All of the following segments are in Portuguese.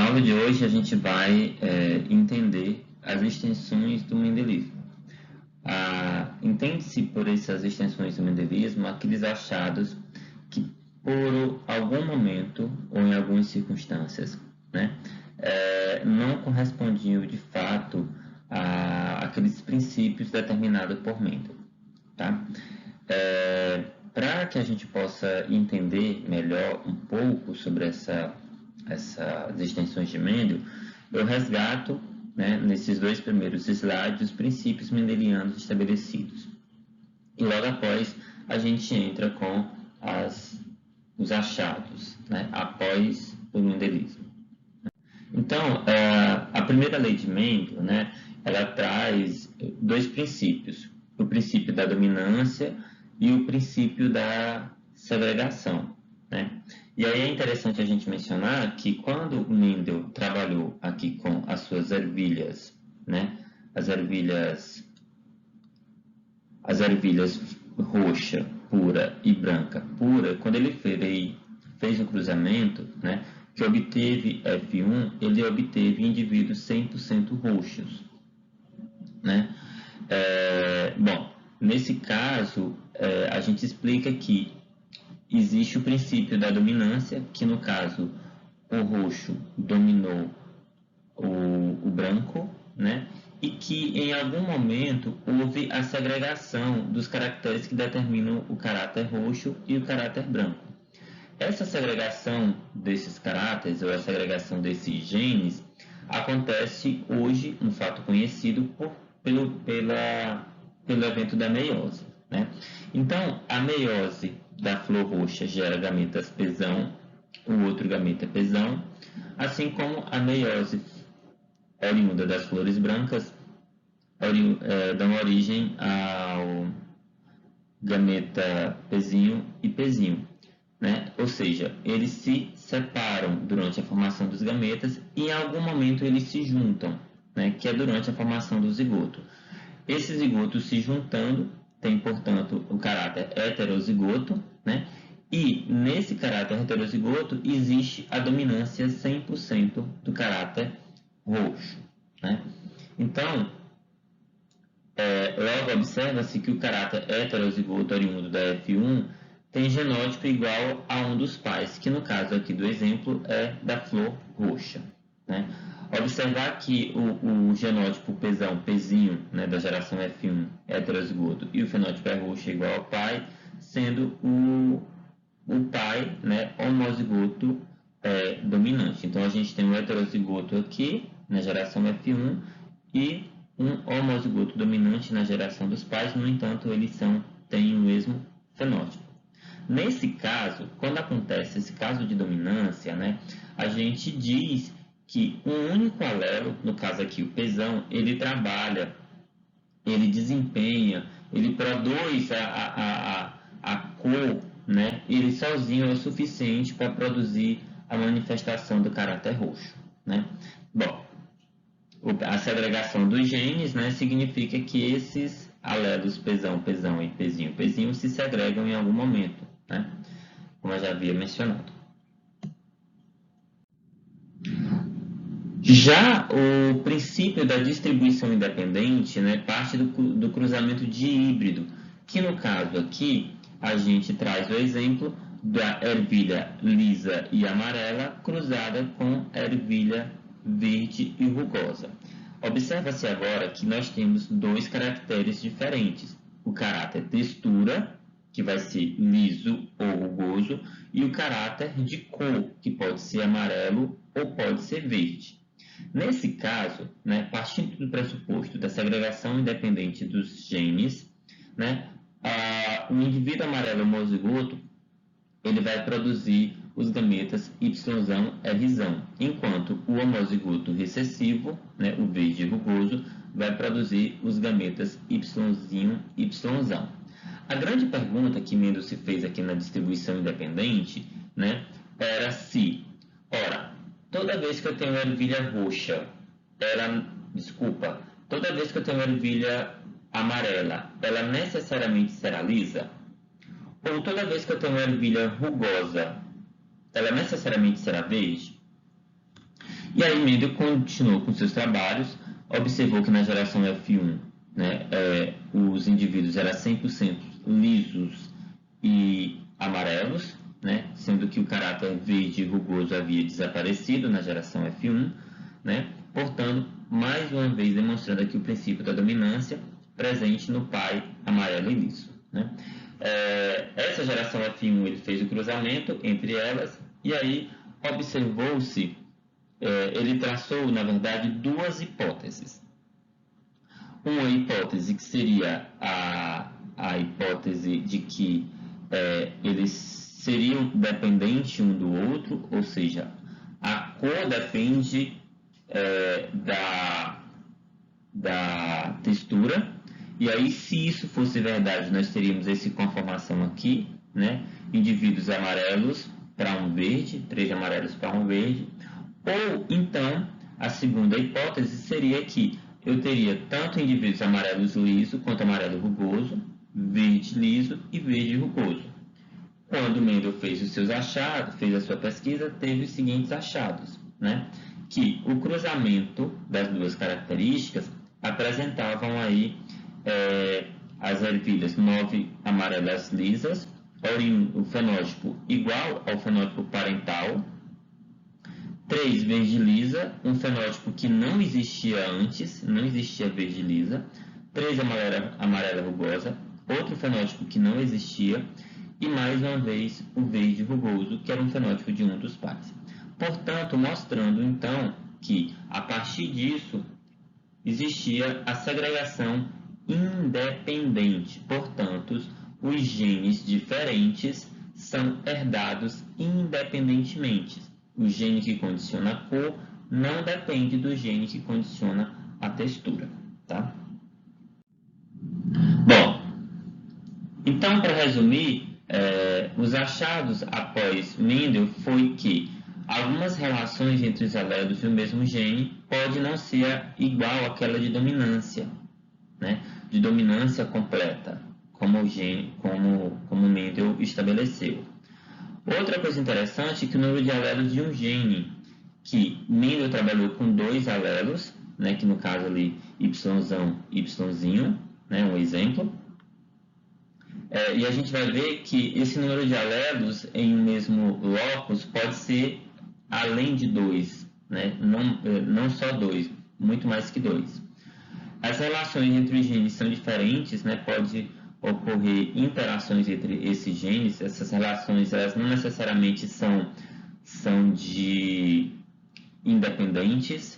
aula de hoje a gente vai entender as extensões do mendelismo. Entende-se por essas extensões do mendelismo aqueles achados que, por algum momento ou em algumas circunstâncias, né, não correspondiam de fato àqueles princípios determinados por Mendel. Tá? Para que a gente possa entender melhor um pouco sobre essas extensões de Mendel, eu resgato, né, nesses dois primeiros slides, os princípios mendelianos estabelecidos. E logo após, a gente entra com os achados, né, após o mendelismo. Então, a primeira lei de Mendel, né, ela traz dois princípios: o princípio da dominância e o princípio da segregação, né? E aí é interessante a gente mencionar que quando Mendel trabalhou aqui com as suas ervilhas, né, as ervilhas roxa pura e branca pura, quando ele fez um cruzamento, né, que obteve F1, ele obteve indivíduos 100% roxos, né? Bom, nesse caso, a gente explica que existe o princípio da dominância, que no caso o roxo dominou o branco, né? E que em algum momento houve a segregação dos caracteres que determinam o caráter roxo e o caráter branco. Essa segregação desses caráteres, ou a segregação desses genes, acontece hoje, um fato conhecido pelo evento da meiose, né? Então, a meiose da flor roxa gera gametas pesão, o outro gameta pesão, assim como a meiose oriunda das flores brancas dão origem ao gameta pezinho e pezinho, né? Ou seja, eles se separam durante a formação dos gametas e em algum momento eles se juntam, né? Que é durante a formação do zigoto. Esses zigotos se juntando tem, portanto, o caráter heterozigoto, né? E nesse caráter heterozigoto existe a dominância 100% do caráter roxo, né? Então, logo observa-se que o caráter heterozigoto oriundo da F1 tem genótipo igual a um dos pais, que no caso aqui do exemplo é da flor roxa, né? Observar que o genótipo pezinho, né, da geração F1 é heterozigoto e o fenótipo roxo é igual ao pai, sendo o pai, né, homozigoto dominante. Então a gente tem um heterozigoto aqui na geração F1 e um homozigoto dominante na geração dos pais, no entanto eles têm o mesmo fenótipo. Nesse caso, quando acontece esse caso de dominância, né, a gente diz que um único alelo, no caso aqui o pesão, ele trabalha, ele desempenha, ele produz a cor, né? Ele sozinho é o suficiente para produzir a manifestação do caráter roxo, né? Bom, a segregação dos genes, né, significa que esses alelos pesão, pesão e pezinho, pezinho se segregam em algum momento, né? Como eu já havia mencionado. Já o princípio da distribuição independente, né, parte do cruzamento de híbrido, que no caso aqui a gente traz o exemplo da ervilha lisa e amarela cruzada com ervilha verde e rugosa. Observa-se agora que nós temos dois caracteres diferentes: o caráter textura, que vai ser liso ou rugoso, e o caráter de cor, que pode ser amarelo ou pode ser verde. Nesse caso, né, partindo do pressuposto da segregação independente dos genes, né, o indivíduo amarelo homozigoto ele vai produzir os gametas Yzão, Rzão, enquanto o homozigoto recessivo, né, o verde rugoso, vai produzir os gametas Yzinho, Yzão. A grande pergunta que Mendel se fez aqui na distribuição independente, né, era se, toda vez que eu tenho ervilha roxa, toda vez que eu tenho ervilha amarela, ela necessariamente será lisa? Ou toda vez que eu tenho ervilha rugosa, ela necessariamente será verde? E aí Mendel continuou com seus trabalhos, observou que na geração F1, né, os indivíduos eram 100% lisos e amarelos, né, sendo que o caráter verde rugoso havia desaparecido na geração F1, né, portanto, mais uma vez demonstrando aqui o princípio da dominância presente no pai amarelo e liso, né. Essa geração F1 ele fez o cruzamento entre elas e aí observou-se, ele traçou, na verdade, duas hipóteses. Uma hipótese que seria a hipótese de que eles seriam dependentes um do outro, ou seja, a cor depende da textura, e aí se isso fosse verdade, nós teríamos essa conformação aqui, né? Indivíduos amarelos para um verde, 3 amarelos para um verde, ou então a segunda hipótese seria que eu teria tanto indivíduos amarelos liso quanto amarelo rugoso, verde liso e verde rugoso. Quando Mendel fez os seus achados, fez a sua pesquisa, teve os seguintes achados, né? Que o cruzamento das duas características apresentavam aí as ervilhas 9 amarelas lisas, o fenótipo igual ao fenótipo parental, 3 verde lisa, um fenótipo que não existia antes, não existia verde lisa, 3 amarela rugosa, outro fenótipo que não existia, e mais uma vez o verde rugoso, que era um fenótipo de um dos pais. Portanto, mostrando então que a partir disso existia a segregação independente, portanto, os genes diferentes são herdados independentemente. O gene que condiciona a cor não depende do gene que condiciona a textura, tá? Bom, então, para resumir, os achados após Mendel foi que algumas relações entre os alelos do mesmo gene pode não ser igual àquela de dominância, né? De dominância completa, como Mendel estabeleceu. Outra coisa interessante é que o número de alelos de um gene, que Mendel trabalhou com 2 alelos, né, que no caso ali Yzão e Yzinho, né, um exemplo, e a gente vai ver que esse número de alelos em um mesmo locus pode ser além de 2, né, não só 2, muito mais que 2. As relações entre os genes são diferentes, né, pode ocorrer interações entre esses genes, essas relações elas não necessariamente são de independentes,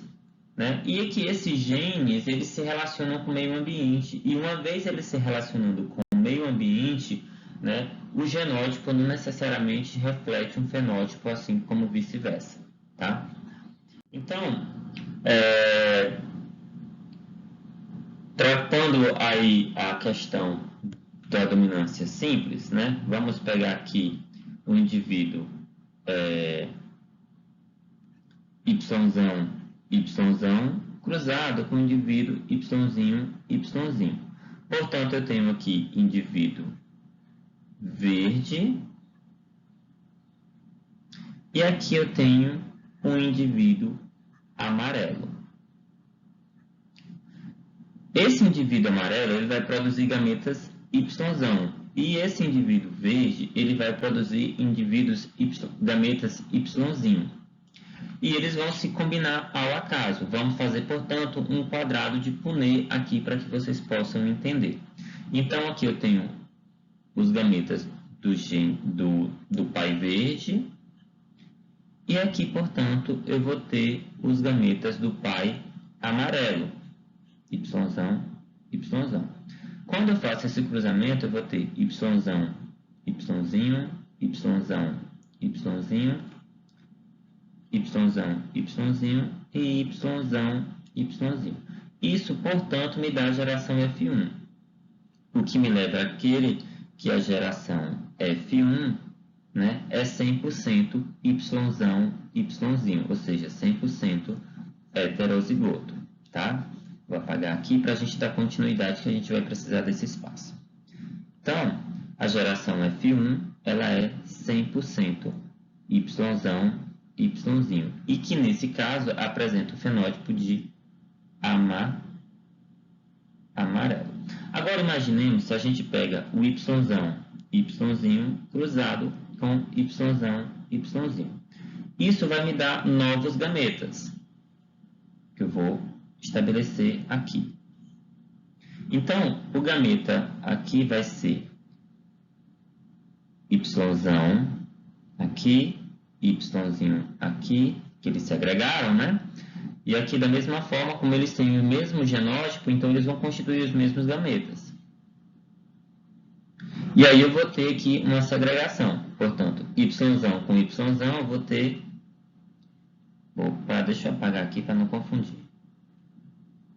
né? E que esses genes eles se relacionam com o meio ambiente, e uma vez eles se relacionando com o meio ambiente, né, o genótipo não necessariamente reflete um fenótipo, assim como vice-versa, tá? Então, tratando aí a questão da dominância simples, né? Vamos pegar aqui o indivíduo Yzão cruzado com o indivíduo Yzinho. Portanto, eu tenho aqui indivíduo verde e aqui eu tenho um indivíduo amarelo. Esse indivíduo amarelo ele vai produzir gametas Yzão, e esse indivíduo verde ele vai produzir gametas Yzinho. E eles vão se combinar ao acaso. Vamos fazer, portanto, um quadrado de Punnett aqui para que vocês possam entender. Então, aqui eu tenho os gametas do pai verde, e aqui, portanto, eu vou ter os gametas do pai amarelo, Yzão. Quando eu faço esse cruzamento, eu vou ter Yzão, Yzinho, Yzão, Yzinho, Yzão e Yzinho. Isso, portanto, me dá a geração F1. O que me leva àquele que a geração F1, né, é 100% Yzão, Yzinho, ou seja, 100% heterozigoto, tá? Vou apagar aqui para a gente dar continuidade, que a gente vai precisar desse espaço. Então, a geração F1 ela é 100% Yzão, YZ, e que nesse caso apresenta o fenótipo de amarelo. Agora imaginemos se a gente pega o YZ cruzado com YZ. Isso vai me dar novos gametas, que eu vou estabelecer aqui. Então, o gameta aqui vai ser YZ aqui, Y aqui, que eles se agregaram, né? E aqui, da mesma forma, como eles têm o mesmo genótipo, então eles vão constituir os mesmos gametas. E aí eu vou ter aqui uma segregação. Portanto, YZ com YZ eu vou ter... Opa, deixa eu apagar aqui para não confundir.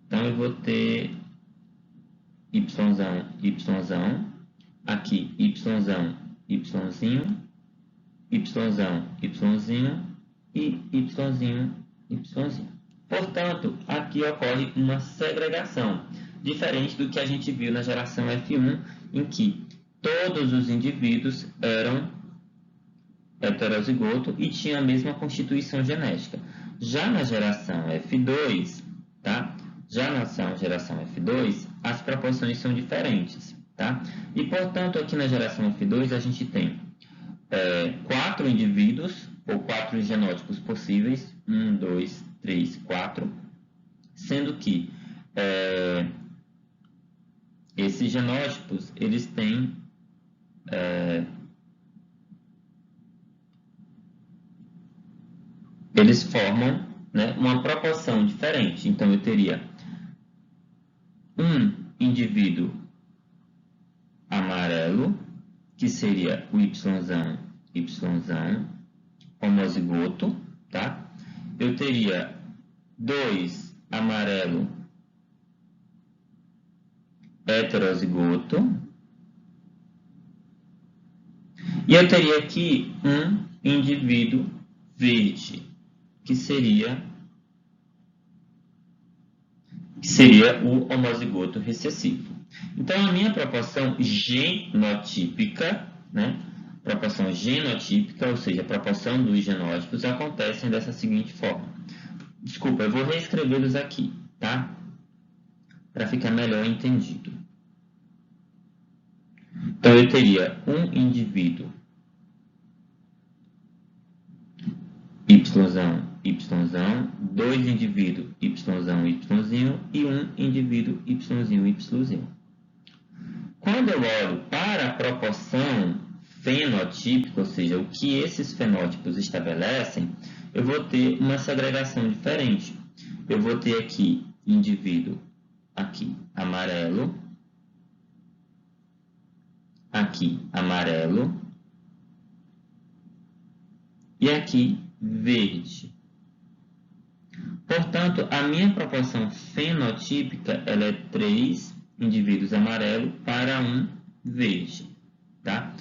Então, eu vou ter YZ, aqui YZ, YZ e YZ. Portanto, aqui ocorre uma segregação, diferente do que a gente viu na geração F1, em que todos os indivíduos eram heterozigoto e tinham a mesma constituição genética. Já na geração F2, tá? As proporções são diferentes, tá? E, portanto, aqui na geração F2 a gente tem 4 indivíduos, ou 4 genótipos possíveis, 1, 2, 3, 4, sendo que esses genótipos, eles têm eles formam, né, uma proporção diferente. Então, eu teria um indivíduo amarelo, que seria o YZ, homozigoto, tá? Eu teria 2 amarelo heterozigoto. E eu teria aqui um indivíduo verde, que seria o homozigoto recessivo. Então, a minha proporção genotípica, né? Proporção genotípica, ou seja, a proporção dos genótipos, acontecem dessa seguinte forma. Desculpa, eu vou reescrevê-los aqui, tá? Para ficar melhor entendido. Então, eu teria um indivíduo YZ, 2 indivíduos YZ e um indivíduo YZ. Quando eu olho para a proporção fenotípica, ou seja, o que esses fenótipos estabelecem, eu vou ter uma segregação diferente. Eu vou ter aqui indivíduo aqui amarelo, aqui amarelo e aqui verde. Portanto, a minha proporção fenotípica ela é 3 indivíduos amarelo para 1 verde, tá?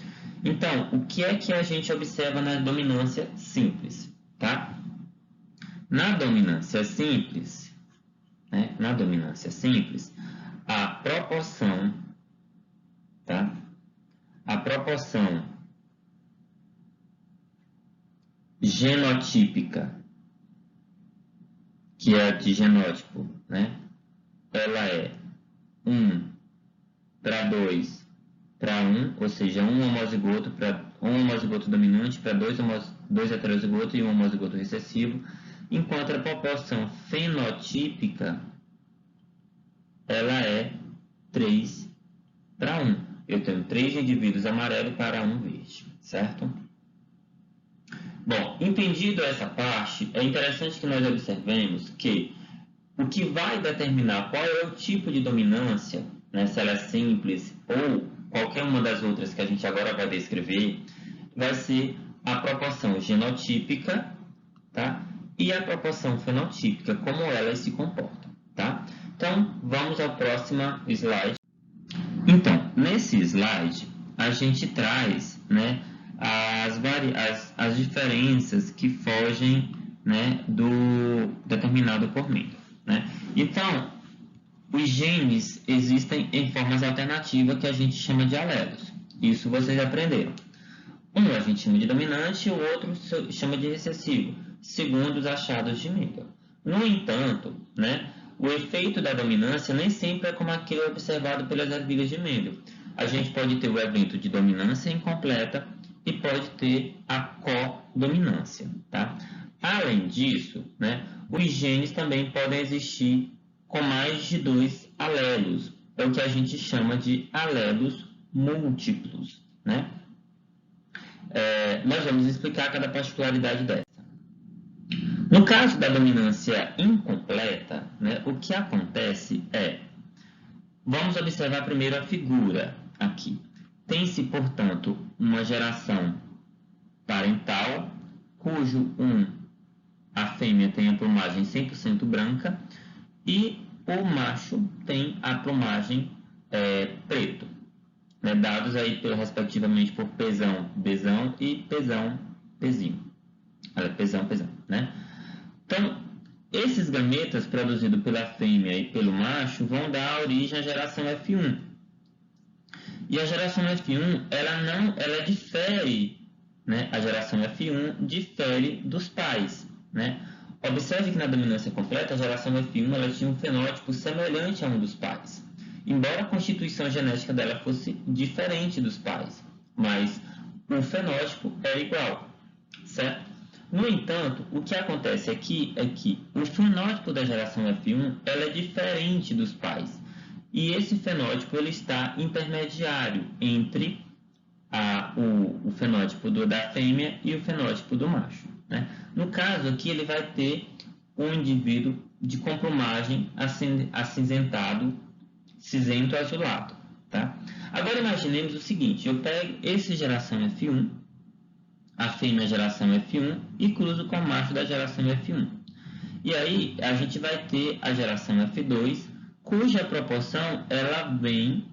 Então, o que é que a gente observa na dominância simples, tá? Na dominância simples, né? A proporção, tá? A proporção genotípica, que é a de genótipo, né? Ela é 1 para 2 para 1, ou seja, um homozigoto dominante para 2 heterozigotos e um homozigoto recessivo, enquanto a proporção fenotípica ela é 3 para 1. Eu tenho 3 indivíduos amarelos para 1 verde, certo? Bom, entendido essa parte, é interessante que nós observemos que o que vai determinar qual é o tipo de dominância, né, se ela é simples ou qualquer uma das outras que a gente agora vai descrever, vai ser a proporção genotípica, tá? E a proporção fenotípica, como elas se comportam, tá? Então, vamos ao próximo slide. Então, nesse slide, a gente traz, né, as diferenças que fogem, né, do determinado por Mendel, né? Então, os genes existem em formas alternativas que a gente chama de alelos. Isso vocês aprenderam. Um a gente chama de dominante e o outro chama de recessivo. segundo os achados de Mendel. No entanto, né, o efeito da dominância nem sempre é como aquele observado pelas ervilhas de Mendel. A gente pode ter o evento de dominância incompleta e pode ter a codominância. Tá? Além disso, né, os genes também podem existir com mais de 2 alelos. É o que a gente chama de alelos múltiplos. Né? Nós vamos explicar cada particularidade dessa. No caso da dominância incompleta, né, o que acontece é, vamos observar primeiro a figura aqui. Tem-se, portanto, uma geração parental, cujo a fêmea tem a plumagem 100% branca e o macho tem a plumagem preto, né, dados aí respectivamente por pesão, besão e pesão, pezinho. Pesão, né? Então, esses gametas produzidos pela fêmea e pelo macho vão dar origem à geração F1. E a geração F1, ela difere, né? A geração F1 difere dos pais, né? Observe que na dominância completa, a geração F1 ela tinha um fenótipo semelhante a um dos pais, embora a constituição genética dela fosse diferente dos pais, mas o fenótipo é igual, certo? No entanto, o que acontece aqui é que o fenótipo da geração F1 ela é diferente dos pais. E esse fenótipo ele está intermediário entre o fenótipo da fêmea e o fenótipo do macho. Né? No caso aqui, ele vai ter um indivíduo de complumagem acinzentado, cinzento azulado. Tá? Agora imaginemos o seguinte, eu pego esse geração F1, a fêmea geração F1 e cruzo com o macho da geração F1. E aí a gente vai ter a geração F2, cuja proporção ela vem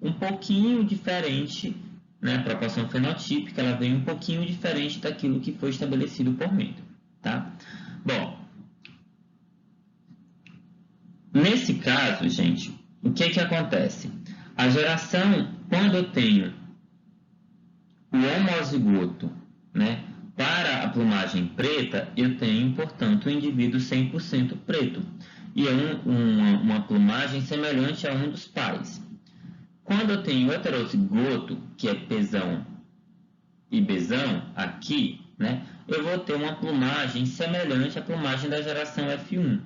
um pouquinho diferente, né? A proporção fenotípica ela vem um pouquinho diferente daquilo que foi estabelecido por Mendel. Tá? Bom, nesse caso, gente, o que acontece? A geração, quando eu tenho o homozigoto, né, para a plumagem preta, eu tenho, portanto, um indivíduo 100% preto. E é uma plumagem semelhante a um dos pais. Quando eu tenho o heterozigoto, que é pesão e besão, aqui, né, eu vou ter uma plumagem semelhante à plumagem da geração F1.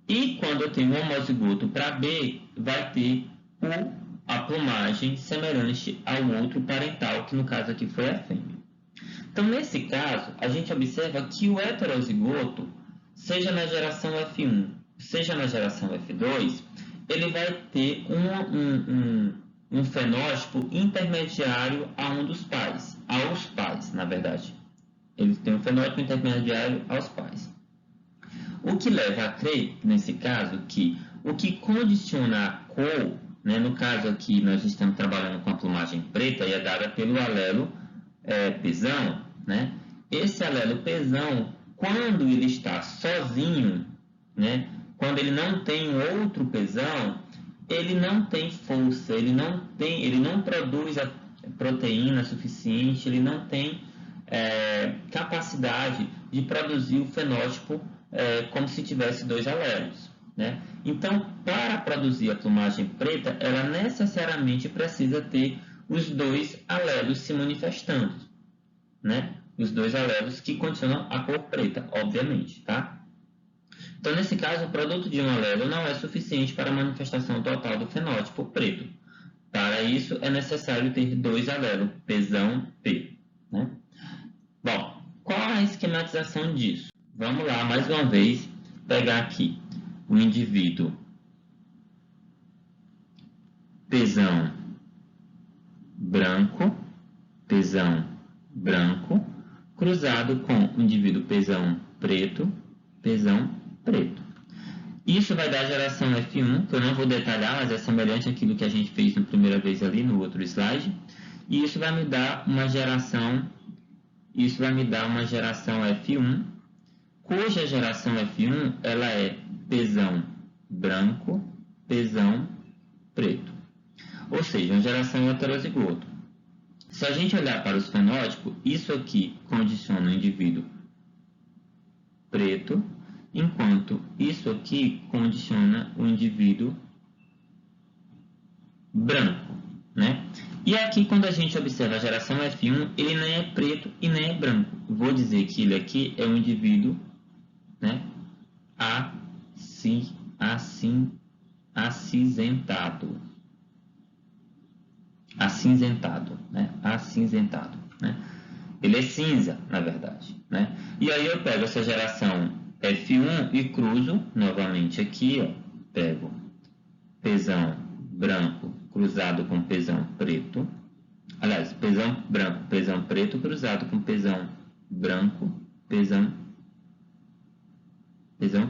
E quando eu tenho o homozigoto para B, vai ter a plumagem semelhante ao outro parental, que no caso aqui foi a fêmea. Então, nesse caso, a gente observa que o heterozigoto, seja na geração F1, seja na geração F2, ele vai ter um fenótipo intermediário a um dos pais, aos pais, na verdade. Ele tem um fenótipo intermediário aos pais. O que leva a crer, nesse caso, que o que condiciona a cor, né, no caso aqui nós estamos trabalhando com a plumagem preta e é dada pelo alelo pesão, né? Esse alelo pesão, quando ele está sozinho, né, quando ele não tem outro pesão, ele não tem força, ele não produz a proteína suficiente, ele não tem capacidade de produzir o fenótipo como se tivesse 2 alelos. Né? Então, para produzir a plumagem preta, ela necessariamente precisa ter os 2 alelos se manifestando, né? Os 2 alelos que condicionam a cor preta, obviamente, tá? Então, nesse caso, o produto de um alelo não é suficiente para a manifestação total do fenótipo preto. Para isso, é necessário ter 2 alelos, pesão P, né? Bom, qual a esquematização disso? Vamos lá, mais uma vez, pegar aqui o indivíduo pesão branco, cruzado com o indivíduo pesão preto. Isso vai dar a geração F1, que eu não vou detalhar, mas é semelhante àquilo que a gente fez na primeira vez ali no outro slide. E isso vai me dar uma geração F1, cuja geração F1 ela é pesão branco, pesão preto. Ou seja, uma geração heterozigoto. Se a gente olhar para os fenótipos, isso aqui condiciona o indivíduo preto, enquanto isso aqui condiciona o indivíduo branco, né? E aqui, quando a gente observa a geração F1, ele nem é preto e nem é branco. Vou dizer que ele aqui é um indivíduo, né, acinzentado. Acinzentado, né? Acinzentado, né? Ele é cinza, na verdade, né? E aí eu pego essa geração F1 e cruzo novamente aqui, ó. Pego pezão branco cruzado com pezão preto. Aliás, pezão branco, pezão preto cruzado com pezão branco, pezão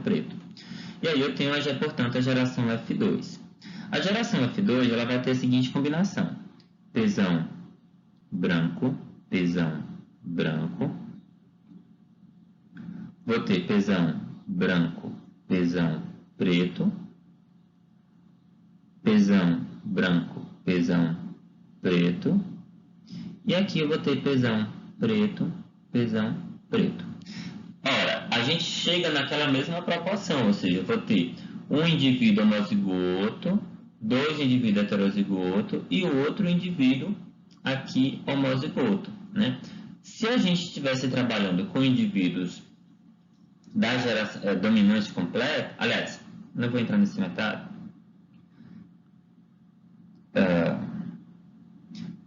preto. E aí eu tenho, portanto, a geração F2. A geração F2 ela vai ter a seguinte combinação: pezão branco, pezão branco. Vou ter pezão branco, pezão preto, pezão branco, pezão preto. E aqui eu vou ter pezão preto, pezão preto. Ora, a gente chega naquela mesma proporção, ou seja, eu vou ter um indivíduo homozigoto, dois indivíduos heterozigoto e o outro indivíduo aqui homozigoto, né? Se a gente estivesse trabalhando com indivíduos da geração dominante completa, aliás, não vou entrar nesse detalhe,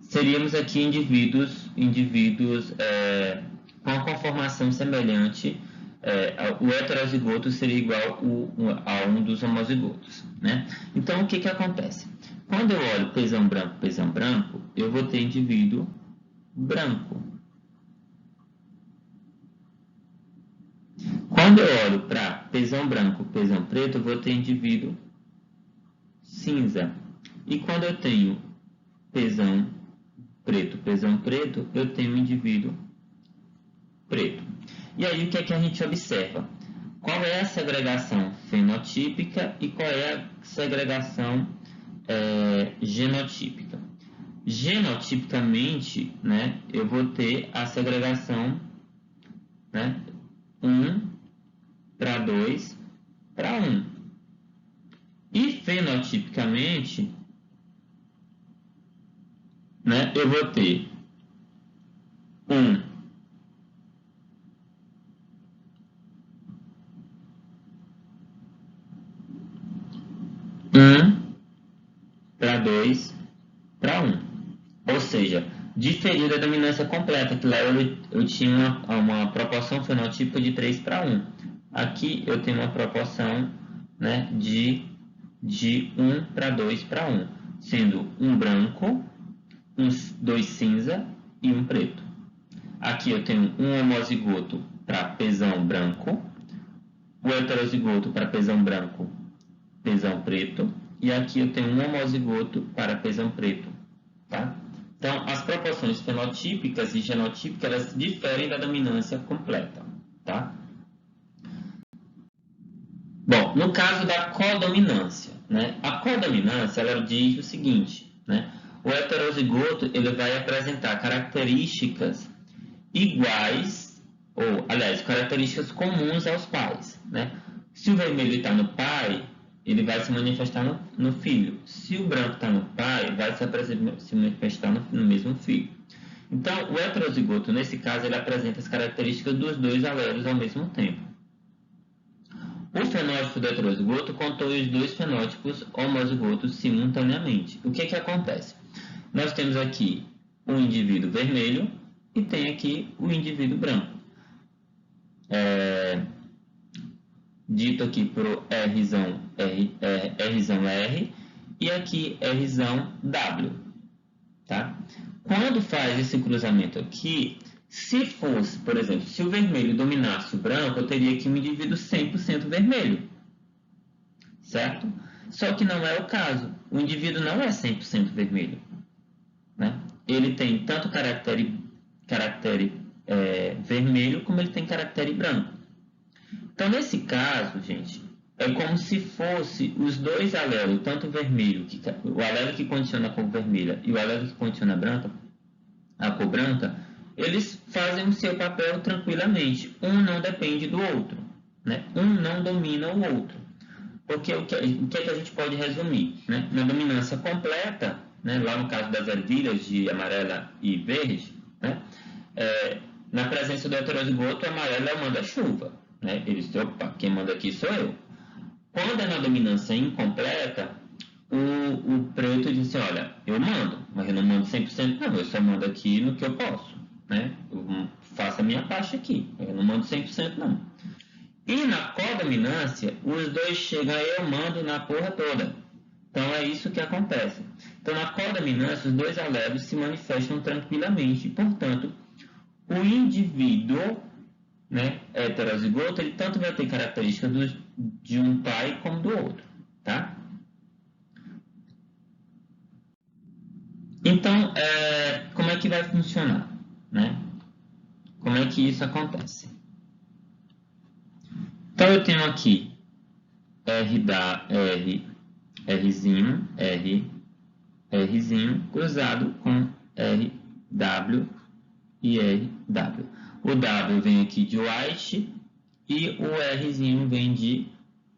seríamos aqui indivíduos com a conformação semelhante. O heterozigoto seria igual a um dos homozigotos, né? Então, o que acontece? Quando eu olho pezão branco, eu vou ter indivíduo branco. Quando eu olho para pezão branco, pezão preto, eu vou ter indivíduo cinza. E quando eu tenho pezão preto, eu tenho um indivíduo preto. E aí, o que é que a gente observa? Qual é a segregação fenotípica e qual é a segregação genotípica? Genotipicamente, né, eu vou ter a segregação, né, 1 para 2 para 1. E fenotipicamente, né, eu vou ter 1 para 2 para 1. Ou seja, diferiu da dominância completa, que lá eu tinha uma proporção fenotípica de 3 para 1. Aqui eu tenho uma proporção, né, de 1 para 2 para 1, sendo um branco, dois cinza e um preto. Aqui eu tenho um homozigoto para pezão branco, o heterozigoto para pezão branco, pezão preto, e aqui eu tenho um homozigoto para pezão preto, tá? Então, as proporções fenotípicas e genotípicas, elas diferem da dominância completa, tá? Bom, no caso da codominância, né? A codominância, ela diz o seguinte, né? O heterozigoto, ele vai apresentar características iguais, ou, aliás, características comuns aos pais, né? Se o vermelho está no pai, ele vai se manifestar no filho. Se o branco está no pai, vai se manifestar no mesmo filho. Então, o heterozigoto, nesse caso, ele apresenta as características dos dois alelos ao mesmo tempo. O fenótipo do heterozigoto contém os dois fenótipos homozigotos simultaneamente. O que acontece? Nós temos aqui um indivíduo vermelho e tem aqui o indivíduo branco. Dito aqui por Rzão R e aqui Rzão W. Tá? Quando faz esse cruzamento aqui, se fosse, por exemplo, se o vermelho dominasse o branco, eu teria aqui um indivíduo 100% vermelho. Certo? Só que não é o caso. O indivíduo não é 100% vermelho. Né? Ele tem tanto caractere vermelho como ele tem caractere branco. Então, nesse caso, gente, é como se fosse os dois alelos, tanto o vermelho, o alelo que condiciona a cor vermelha e o alelo que condiciona a cor branca, eles fazem o seu papel tranquilamente. Um não depende do outro. né? Um não domina o outro. Porque o que é que a gente pode resumir? Né? Na dominância completa, né? Lá no caso das ervilhas de amarela e verde, né? Na presença do heterozigoto, o amarelo é o manda-chuva. Né? Ele diz, opa, quem manda aqui sou eu. Quando é na dominância incompleta, o preto diz assim, olha, eu mando, mas eu não mando 100%, não, eu só mando aqui no que eu posso. Né? Eu faço a minha parte aqui, eu não mando 100% não. E na codominância, os dois chegam e eu mando na porra toda. Então é isso que acontece. Então na codominância, os dois alelos se manifestam tranquilamente. Portanto, o indivíduo, né, heterozigoto, ele tanto vai ter características de um pai como do outro. Tá? Então, como é que vai funcionar? Né? Como é que isso acontece? Então eu tenho aqui R'zinho cruzado com RW e RW. O W vem aqui de white e o Rzinho vem de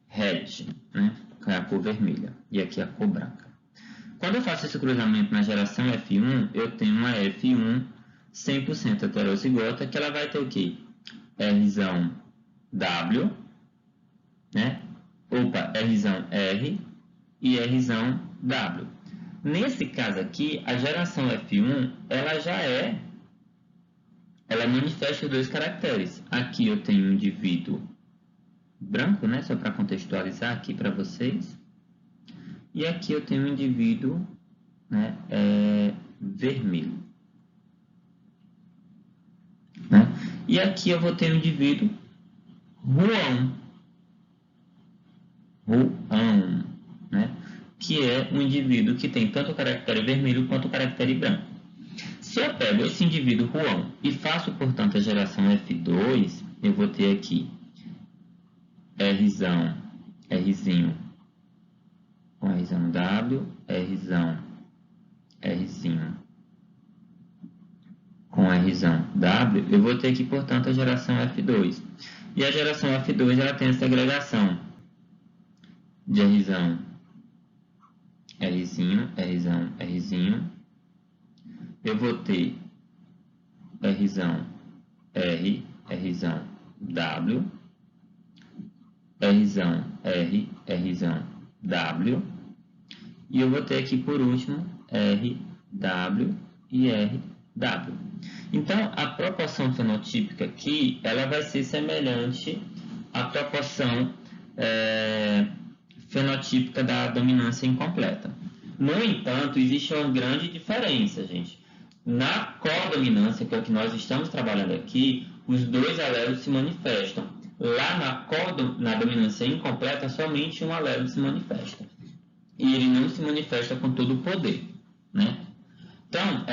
red, né? Que é a cor vermelha, e aqui a cor branca. Quando eu faço esse cruzamento na geração F1, eu tenho uma F1 100% heterozigota, que ela vai ter o quê? Rzão W, né? Opa, Rzão R e Rzão W. Nesse caso aqui, a geração F1, ela manifesta dois caracteres. Aqui eu tenho um indivíduo branco, né? Só para contextualizar aqui para vocês. E aqui eu tenho um indivíduo, né? Vermelho. Né? E aqui eu vou ter um indivíduo ruão, né? Que é um indivíduo que tem tanto o caractere vermelho quanto o caractere branco. Se eu pego esse indivíduo ruão e faço, portanto, a geração F2, eu vou ter aqui Rzinho com Rzão W, Rzinho com Rzão W, eu vou ter aqui, portanto, a geração F2. E a geração F2 ela tem essa agregação de Rzinho, Rzinho. Eu vou ter Rzão R, Rzão W, Rzão R, Rzão W, e eu vou ter aqui por último RW e RW. Então, a proporção fenotípica aqui, ela vai ser semelhante à proporção fenotípica da dominância incompleta. No entanto, existe uma grande diferença, gente. Na codominância, que é o que nós estamos trabalhando aqui, os dois alelos se manifestam. Lá na dominância incompleta, somente um alelo se manifesta. E ele não se manifesta com todo o poder. Né? Então,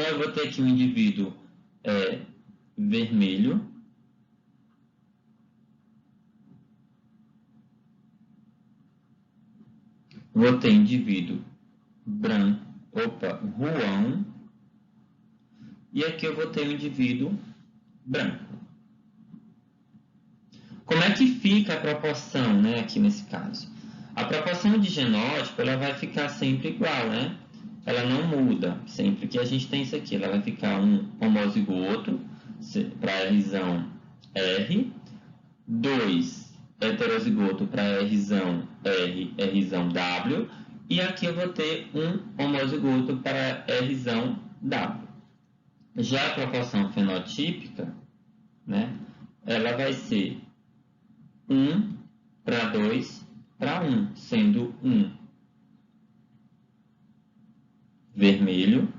eu vou ter aqui um indivíduo vermelho. Vou ter indivíduo branco, ruão. E aqui eu vou ter um indivíduo branco. Como é que fica a proporção, né, aqui nesse caso? A proporção de genótipo ela vai ficar sempre igual, né? Ela não muda. Sempre que a gente tem isso aqui, ela vai ficar um homozigoto para Rzão R, 2 heterozigoto para Rzão R, Rzão W, e aqui eu vou ter um homozigoto para Rzão W. Já a proporção fenotípica, né, ela vai ser 1 para 2 para 1, sendo 1 vermelho,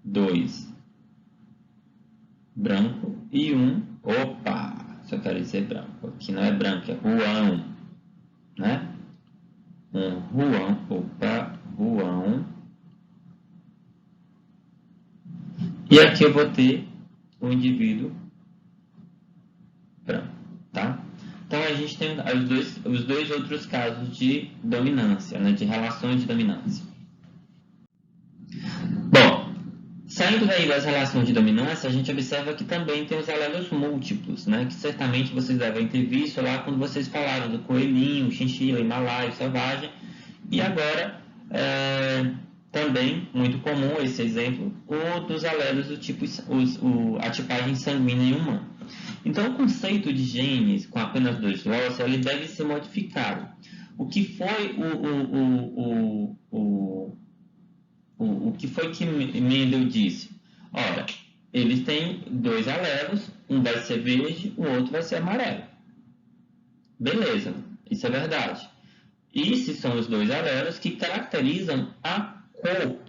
2 branco e 1, só quero dizer branco, aqui não é branco, é ruão, né? Um ruão. E aqui eu vou ter o indivíduo branco, tá? Então, a gente tem os dois outros casos de dominância, né, de relações de dominância. Bom, Saindo daí das relações de dominância, a gente observa que também tem os alelos múltiplos, né? Que certamente vocês devem ter visto lá quando vocês falaram do coelhinho, chinchila, himalaio, selvagem. E agora, também, muito comum esse exemplo, o dos alelos do tipo, a tipagem sanguínea humana. Então, o conceito de genes com apenas 2 lotes, ele deve ser modificado. O que foi o que foi que Mendel disse? Ora, eles têm 2 alelos, um vai ser verde, o outro vai ser amarelo. Beleza, isso é verdade. Esses são os 2 alelos que caracterizam a cor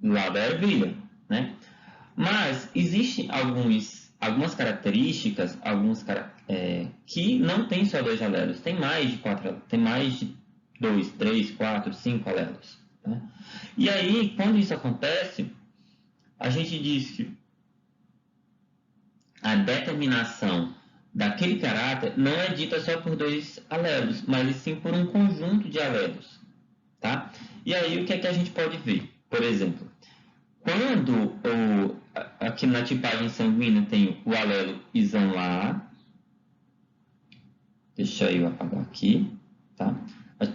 lá da ervilha, né? Mas existem algumas características, que não tem só 2 alelos, tem mais de 4, tem mais de 2, 3, 4, 5 alelos. Né? E aí, quando isso acontece, a gente diz que a determinação daquele caráter não é dita só por 2 alelos, mas sim por um conjunto de alelos. Tá? E aí, o que é que a gente pode ver? Por exemplo, quando aqui na tipagem sanguínea tem o alelo isão A, deixa eu apagar aqui, tá?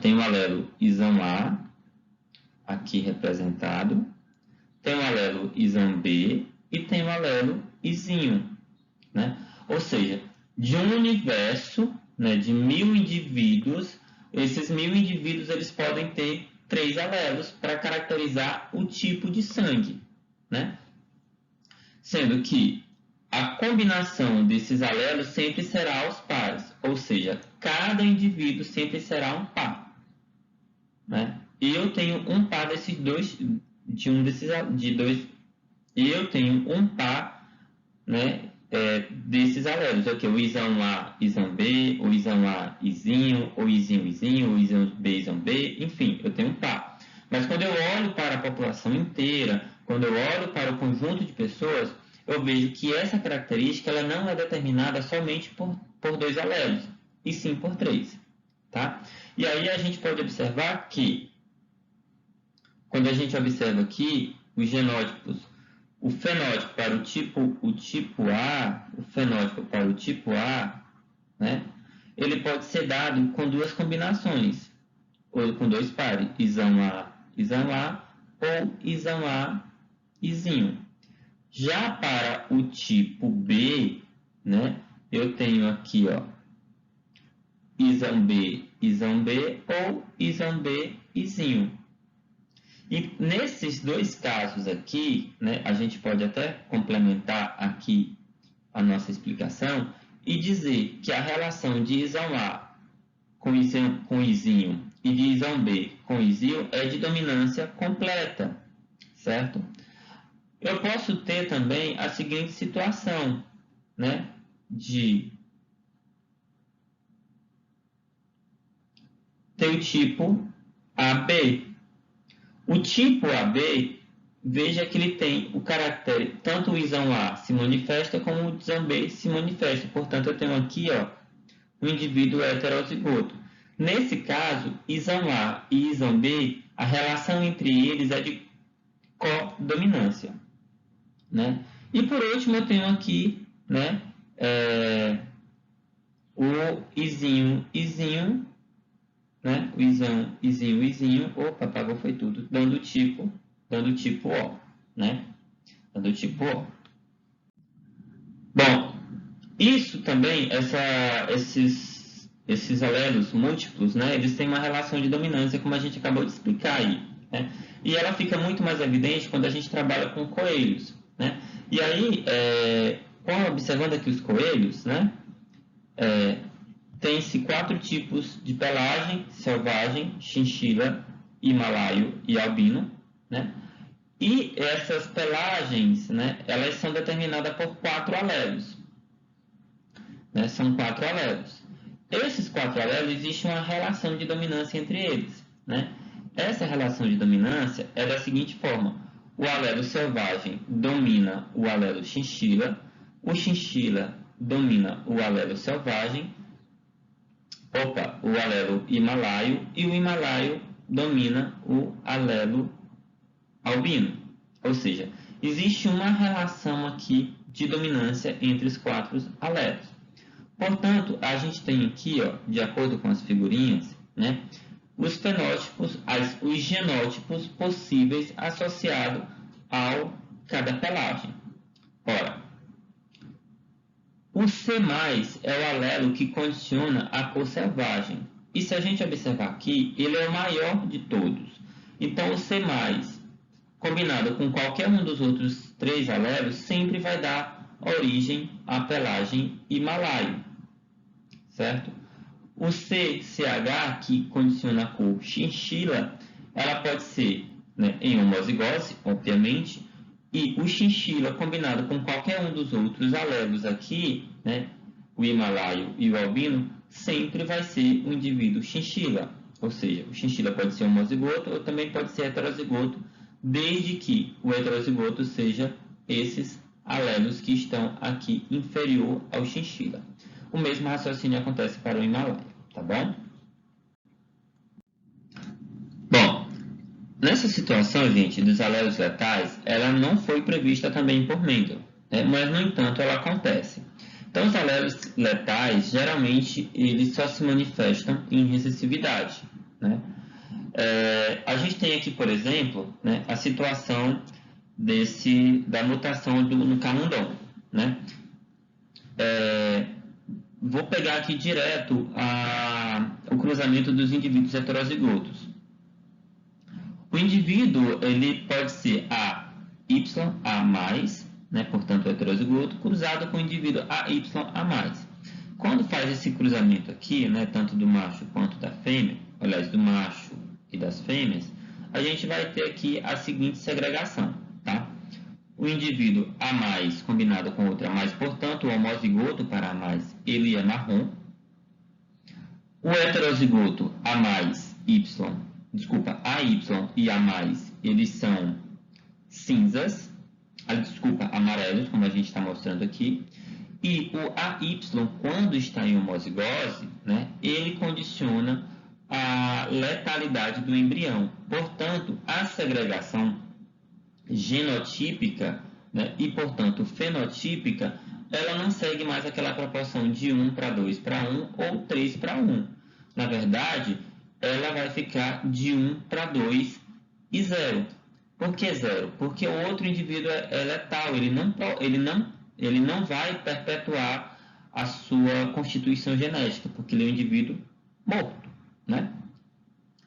Tem o alelo isão A, aqui representado, tem o alelo isão B e tem o alelo izinho, né? Ou seja, de um universo, né, de 1000 indivíduos, esses 1000 indivíduos eles podem ter 3 alelos para caracterizar o tipo de sangue, né? Sendo que a combinação desses alelos sempre será aos pares, ou seja, cada indivíduo sempre será um par, né? E eu tenho um par desses dois, eu tenho um par, né, desses alelos, okay? O isão A, isão B, o isão A, izinho, o izinho, izinho, o isão B, isão B, enfim, eu tenho um par. Mas quando eu olho para a população inteira, quando eu olho para o conjunto de pessoas, eu vejo que essa característica ela não é determinada somente por 2 alelos, e sim por 3. Tá? E aí a gente pode observar que, quando a gente observa aqui os genótipos, o fenótipo para o tipo A, o fenótipo para o tipo A, né, ele pode ser dado com 2 combinações, ou com 2 pares, isão A, ou isão A, izinho. Já para o tipo B, né, eu tenho aqui, ó, isão B, ou isão B, izinho. E nesses 2 casos aqui, né, a gente pode até complementar aqui a nossa explicação e dizer que a relação de isão A com izinho e de isão B com izinho é de dominância completa, certo? Eu posso ter também a seguinte situação, né, de ter o tipo AB. O tipo AB, veja que ele tem o caractere, tanto o isão A se manifesta como o isão B se manifesta. Portanto, eu tenho aqui, ó, um indivíduo heterozigoto. Nesse caso, isão A e isão B, a relação entre eles é de codominância, né? E por último, eu tenho aqui, né, o izinho, né? O isão, izinho, opa, apagou foi tudo, dando tipo O, né? Dando tipo O. Bom, isso também, esses alelos múltiplos, né? Eles têm uma relação de dominância, como a gente acabou de explicar aí, né? E ela fica muito mais evidente quando a gente trabalha com coelhos, né? E aí, observando aqui os coelhos, né? Tem-se 4 tipos de pelagem: selvagem, chinchila, himalaio e albino, né? E essas pelagens, né, elas são determinadas por 4 alelos, né? São 4 alelos. Esses 4 alelos, existe uma relação de dominância entre eles, né? Essa relação de dominância é da seguinte forma: o alelo selvagem domina o alelo chinchila, o chinchila domina o alelo selvagem, o alelo himalaio, e o himalaio domina o alelo albino. Ou seja, existe uma relação aqui de dominância entre os 4 alelos. Portanto, a gente tem aqui, ó, de acordo com as figurinhas, né, os fenótipos, os genótipos possíveis associados ao cada pelagem. Ora, o C+, é o alelo que condiciona a cor selvagem. E se a gente observar aqui, ele é o maior de todos. Então, o C+, combinado com qualquer um dos outros 3 alelos, sempre vai dar origem à pelagem himalaio, certo? O CCH, que condiciona a cor chinchila, ela pode ser, né, em homozigose, obviamente, e o chinchila combinado com qualquer um dos outros alelos aqui, né, o himalaio e o albino, sempre vai ser um indivíduo chinchila. Ou seja, o chinchila pode ser homozigoto ou também pode ser heterozigoto, desde que o heterozigoto seja esses alelos que estão aqui inferior ao chinchila. O mesmo raciocínio acontece para o himalaio, tá bom? Bom, nessa situação, gente, dos alelos letais, ela não foi prevista também por Mendel, né? Mas, no entanto, ela acontece. Então, os alelos letais, geralmente, eles só se manifestam em recessividade, né? A gente tem aqui, por exemplo, né, a situação da mutação no camundongo, né? Vou pegar aqui direto o cruzamento dos indivíduos heterozigotos. O indivíduo ele pode ser AYA+, né, portanto heterozigoto, cruzado com o indivíduo AYA+. Quando faz esse cruzamento aqui, né, tanto do macho quanto da fêmea, aliás, do macho e das fêmeas, a gente vai ter aqui a seguinte segregação, tá? O indivíduo A+, combinado com outro A+, portanto, o homozigoto para A+, ele é marrom. O heterozigoto AY e A+, eles são cinzas, amarelos, como a gente está mostrando aqui. E o AY, quando está em homozigose, né, ele condiciona a letalidade do embrião. Portanto, a segregação genotípica, né, e, portanto, fenotípica, ela não segue mais aquela proporção de 1:2:1 ou 3:1. Na verdade, ela vai ficar de 1:2 e 0. Por que 0? Porque o outro indivíduo é letal, ele não vai perpetuar a sua constituição genética, porque ele é um indivíduo morto, né?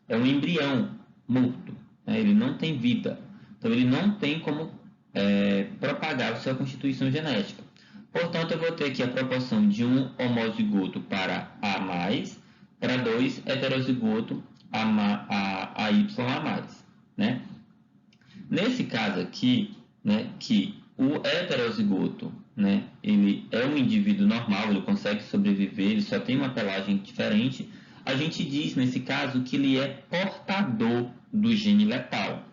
É um embrião morto, né? Ele não tem vida, então ele não tem como propagar a sua constituição genética. Portanto, eu vou ter aqui a proporção de 1 homozigoto para A+, para 2 heterozigoto AYA+, né? Nesse caso aqui, né, que o heterozigoto, né, ele é um indivíduo normal, ele consegue sobreviver, ele só tem uma pelagem diferente, a gente diz nesse caso que ele é portador do gene letal.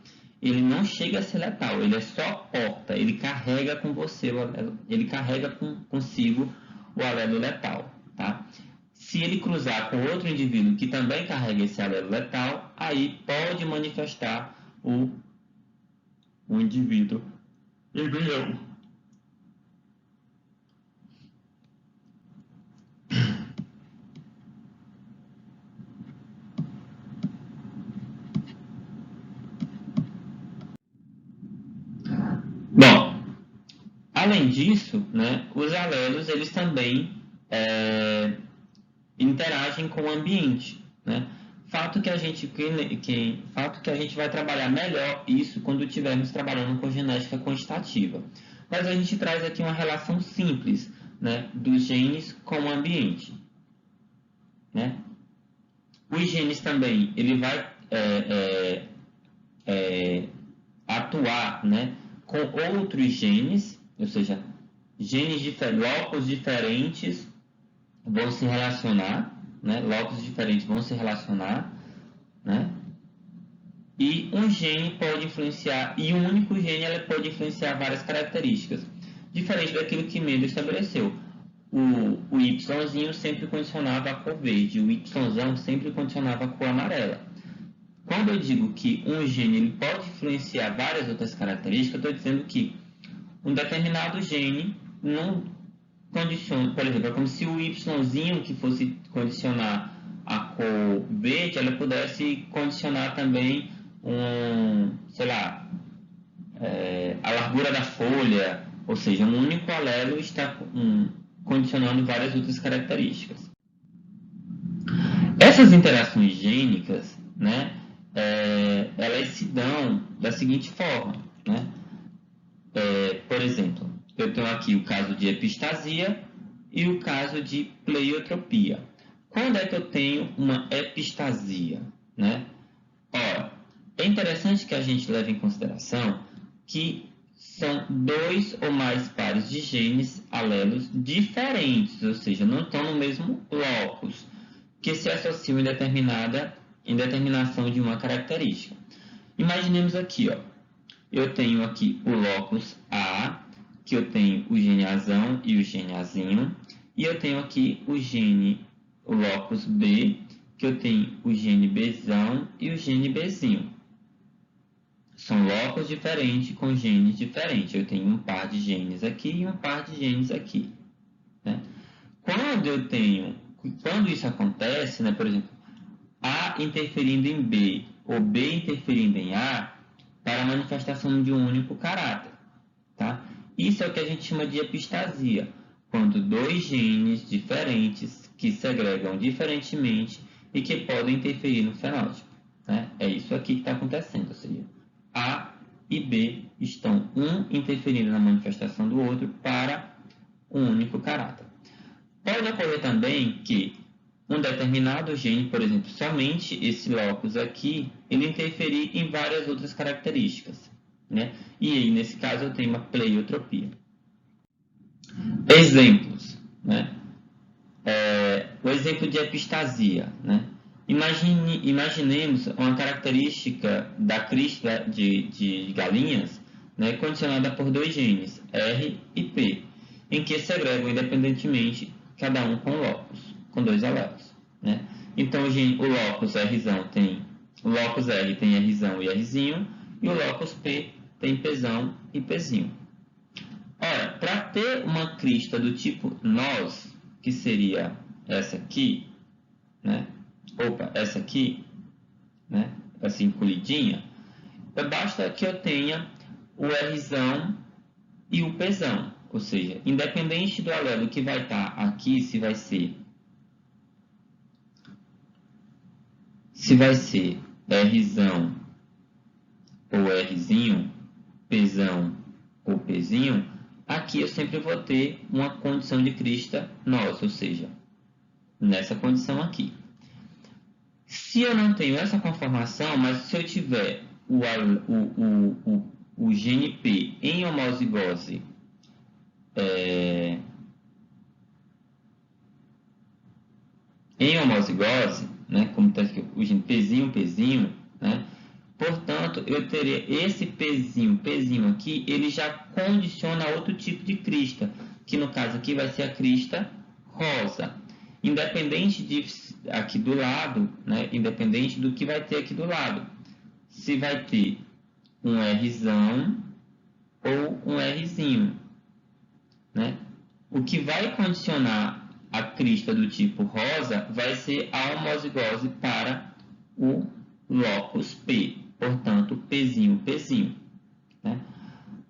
Ele não chega a ser letal, ele é só porta, ele carrega com você, ele carrega consigo o alelo letal, tá? Se ele cruzar com outro indivíduo que também carrega esse alelo letal, aí pode manifestar o indivíduo embrião. Bom, além disso, né, os alelos eles também interagem com o ambiente, né? Fato que a gente vai trabalhar melhor isso quando estivermos trabalhando com genética quantitativa. Mas a gente traz aqui uma relação simples, né, dos genes com o ambiente, né? Os genes também, ele vai atuar, né, com outros genes, ou seja, locos diferentes vão se relacionar, né? Locos diferentes vão se relacionar, né? E um gene pode influenciar, e um único gene ela pode influenciar várias características, diferente daquilo que Mendel estabeleceu. O Yzinho sempre condicionava a cor verde, o Yzão sempre condicionava a cor amarela. Quando eu digo que um gene ele pode influenciar várias outras características, eu estou dizendo que um determinado gene não condiciona, por exemplo, é como se o Yzinho que fosse condicionar a cor verde, ela pudesse condicionar também sei lá, a largura da folha, ou seja, um único alelo está condicionando várias outras características. Essas interações gênicas, né, elas se dão da seguinte forma, né? Por exemplo, eu tenho aqui o caso de epistasia e o caso de pleiotropia. Quando é que eu tenho uma epistasia, né? Ora, é interessante que a gente leve em consideração que são 2 ou mais pares de genes alelos diferentes, ou seja, não estão no mesmo locus, que se associam em determinação de uma característica. Imaginemos aqui, ó, eu tenho aqui o locus A, que eu tenho o gene Azão e o gene Azinho, e eu tenho aqui o locus B, que eu tenho o gene Bzão e o gene Bzinho. São locus diferentes com genes diferentes. Eu tenho um par de genes aqui e um par de genes aqui, né? Quando isso acontece, né, por exemplo, A interferindo em B ou B interferindo em A, para a manifestação de um único caráter, tá? Isso é o que a gente chama de epistasia, quando 2 genes diferentes que segregam diferentemente e que podem interferir no fenótipo, né? É isso aqui que está acontecendo, ou seja, A e B estão interferindo na manifestação do outro para um único caráter. Pode ocorrer também que um determinado gene, por exemplo, somente esse locus aqui, ele interferir em várias outras características, né? E aí, nesse caso, eu tenho uma pleiotropia. Exemplos, né? O exemplo de epistasia, né? Imaginemos uma característica da crista de galinhas, né, condicionada por 2 genes, R e P, em que segregam independentemente cada um com locus, com 2 alelos, né? Então, o locus Rzão o locus R tem Rzão e Rzinho, e o locus P tem Pzão e Pzinho. Ora, para ter uma crista do tipo nós, que seria essa aqui, né? Essa aqui, né? Assim, colidinha, basta que eu tenha o Rzão e o Pzão, ou seja, independente do alelo que vai estar aqui, se vai ser Rzão ou Rzinho, Pzão ou Pzinho, aqui eu sempre vou ter uma condição de crista nós, ou seja, nessa condição aqui. Se eu não tenho essa conformação, mas se eu tiver o gene P em homozigose né, como está aqui o gene Pzinho, né, portanto, eu teria esse Pzinho aqui, ele já condiciona outro tipo de crista, que no caso aqui vai ser a crista rosa. Independente aqui do lado, né, independente do que vai ter aqui do lado, se vai ter um Rzão ou um Rzinho, né? O que vai condicionar a crista do tipo rosa vai ser a homozigose para o locus P, portanto, Pzinho, né?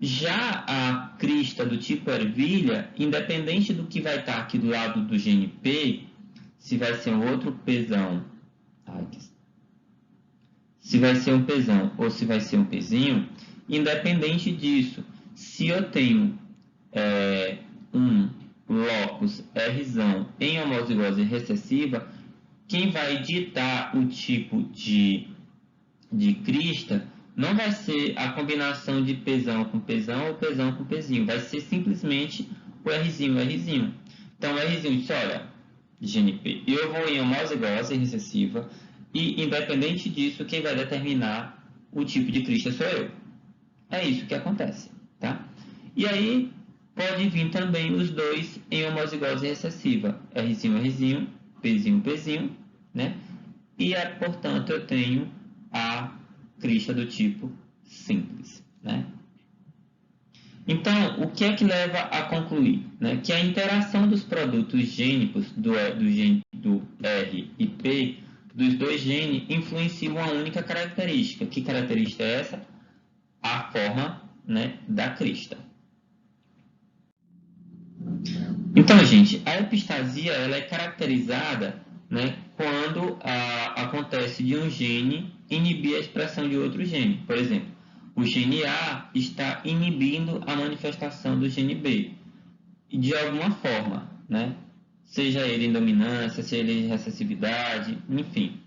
Já a crista do tipo ervilha, independente do que vai estar aqui do lado do gene P, se vai ser um outro Pzão, se vai ser um Pzão ou se vai ser um Pzinho, independente disso, se eu tenho um locus Rzão em homozigose recessiva, quem vai ditar o tipo de crista não vai ser a combinação de Pzão com Pzão ou Pzão com Pzinho, vai ser simplesmente o Rzinho. Então, o Rzinho disse, olha, gene P, eu vou em homozigose recessiva e, independente disso, quem vai determinar o tipo de crista sou eu. É isso que acontece, tá? E aí, pode vir também os dois em homozigose recessiva, Rzinho, Pzinho, né? E, portanto, eu tenho a crista do tipo simples, né? Então, o que é que leva a concluir? Né? Que a interação dos produtos gênicos do R e P, dos dois genes, influencia uma única característica. Que característica é essa? A forma, né, da crista. Então, gente, a epistasia ela é caracterizada, né, quando acontece de um gene inibir a expressão de outro gene. Por exemplo, o gene A está inibindo a manifestação do gene B, de alguma forma, né? Seja ele em dominância, seja ele em recessividade, enfim,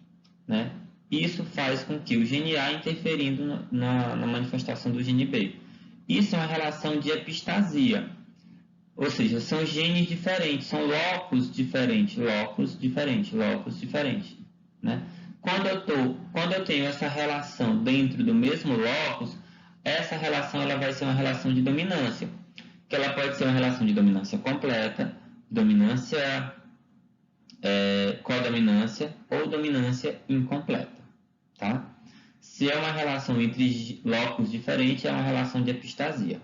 né? Isso faz com que o gene A interferindo na manifestação do gene B. Isso é uma relação de epistasia, ou seja, são genes diferentes, são locus diferentes, né? Quando eu tenho essa relação dentro do mesmo locus, essa relação ela vai ser uma relação de dominância, que ela pode ser uma relação de dominância completa, dominância codominância ou dominância incompleta, tá? Se é uma relação entre locus diferentes, é uma relação de epistasia.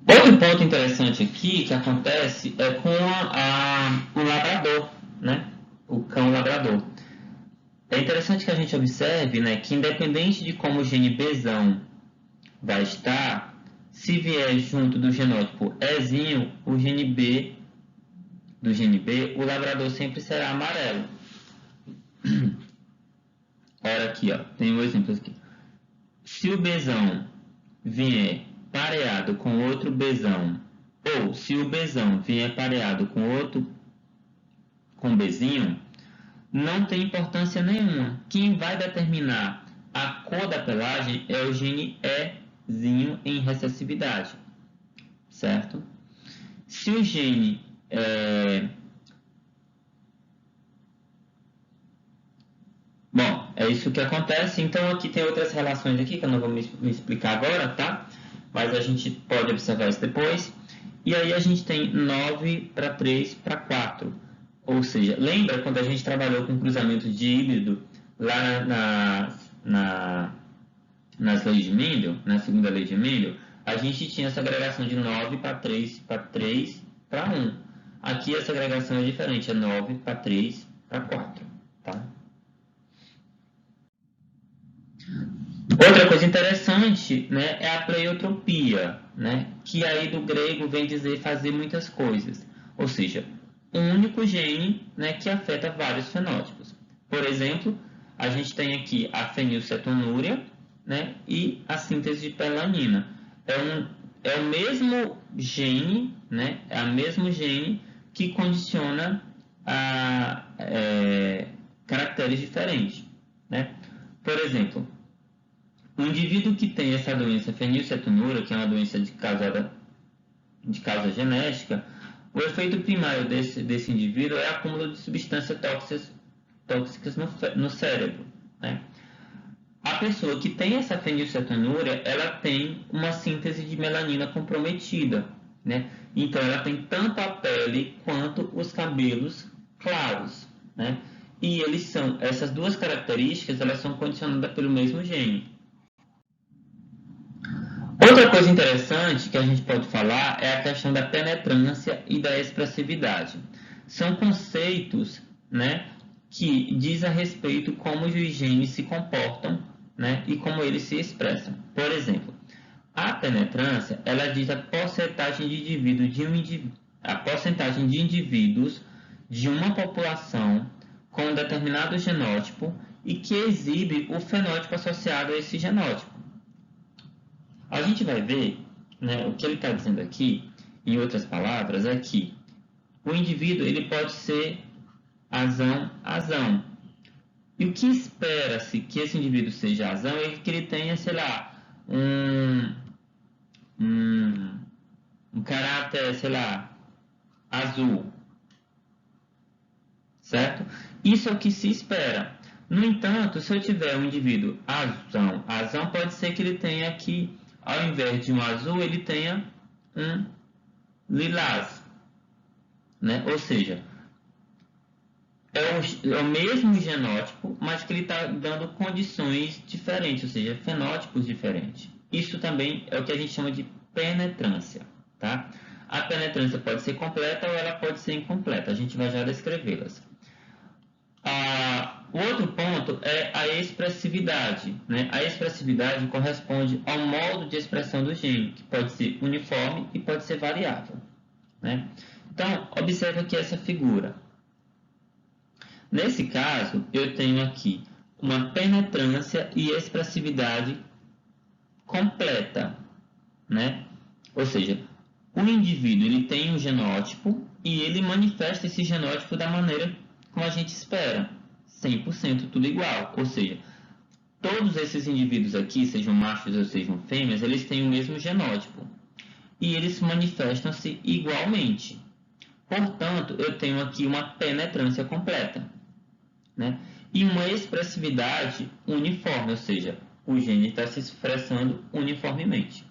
Outro ponto interessante aqui que acontece é com o labrador, né? O cão labrador. É interessante que a gente observe, né, que independente de como o gene Bzão vai estar, se vier junto do genótipo Ezinho, o gene B, do gene B, o labrador sempre será amarelo. Olha aqui, ó, tem um exemplo aqui. Se o Bzão vier pareado com outro Bzão, ou se o Bzão vier pareado com Bzinho, não tem importância nenhuma. Quem vai determinar a cor da pelagem é o gene Ezinho em recessividade, certo? Se o gene Bom, é isso que acontece. Então, aqui tem outras relações aqui que eu não vou me explicar agora, tá? Mas a gente pode observar isso depois. E aí a gente tem 9 para 3 para 4. Ou seja, lembra quando a gente trabalhou com cruzamento de híbrido lá nas leis de Mendel, na segunda lei de Mendel? A gente tinha essa agregação de 9 para 3 para 1. Aqui essa agregação é diferente, é 9 para 3 para 4, tá? Outra coisa interessante, né, é a pleiotropia, né, que aí do grego vem dizer fazer muitas coisas, ou seja, um único gene, né, que afeta vários fenótipos. Por exemplo, a gente tem aqui a fenilcetonúria, né, e a síntese de pelanina. É o mesmo gene, né, é o mesmo gene que condiciona caracteres diferentes, né? Por exemplo, o indivíduo que tem essa doença fenilcetonúria, que é uma doença de causa genética, o efeito primário desse indivíduo é acúmulo de substâncias tóxicas no cérebro, né? A pessoa que tem essa fenilcetonúria, ela tem uma síntese de melanina comprometida, né? Então, ela tem tanto a pele quanto os cabelos claros, né? E essas duas características, elas são condicionadas pelo mesmo gene. Outra coisa interessante que a gente pode falar é a questão da penetrância e da expressividade. São conceitos, né, que diz a respeito como os genes se comportam, né, e como eles se expressam. Por exemplo, a penetrância ela diz a porcentagem de indivíduos de uma população com um determinado genótipo e que exibe o fenótipo associado a esse genótipo. A gente vai ver, né, o que ele está dizendo aqui, em outras palavras, é que o indivíduo ele pode ser azão. E o que espera-se que esse indivíduo seja azão é que ele tenha, sei lá, um caráter, sei lá, azul, certo? Isso é o que se espera. No entanto, se eu tiver um indivíduo azão pode ser que ele tenha aqui, ao invés de um azul, ele tenha um lilás, né? Ou seja, é o mesmo genótipo, mas que ele está dando condições diferentes, ou seja, fenótipos diferentes. Isso também é o que a gente chama de penetrância, tá? A penetrância pode ser completa ou ela pode ser incompleta. A gente vai já descrevê-las. O outro ponto é a expressividade, né? A expressividade corresponde ao modo de expressão do gene, que pode ser uniforme e pode ser variável, né? Então, observa aqui essa figura. Nesse caso, eu tenho aqui uma penetrância e expressividade completa, né? Ou seja, o indivíduo ele tem um genótipo e ele manifesta esse genótipo da maneira como a gente espera, 100% tudo igual. Ou seja, todos esses indivíduos aqui, sejam machos ou sejam fêmeas, eles têm o mesmo genótipo e eles manifestam-se igualmente. Portanto, eu tenho aqui uma penetrância completa, né? E uma expressividade uniforme, ou seja, o gene está se expressando uniformemente.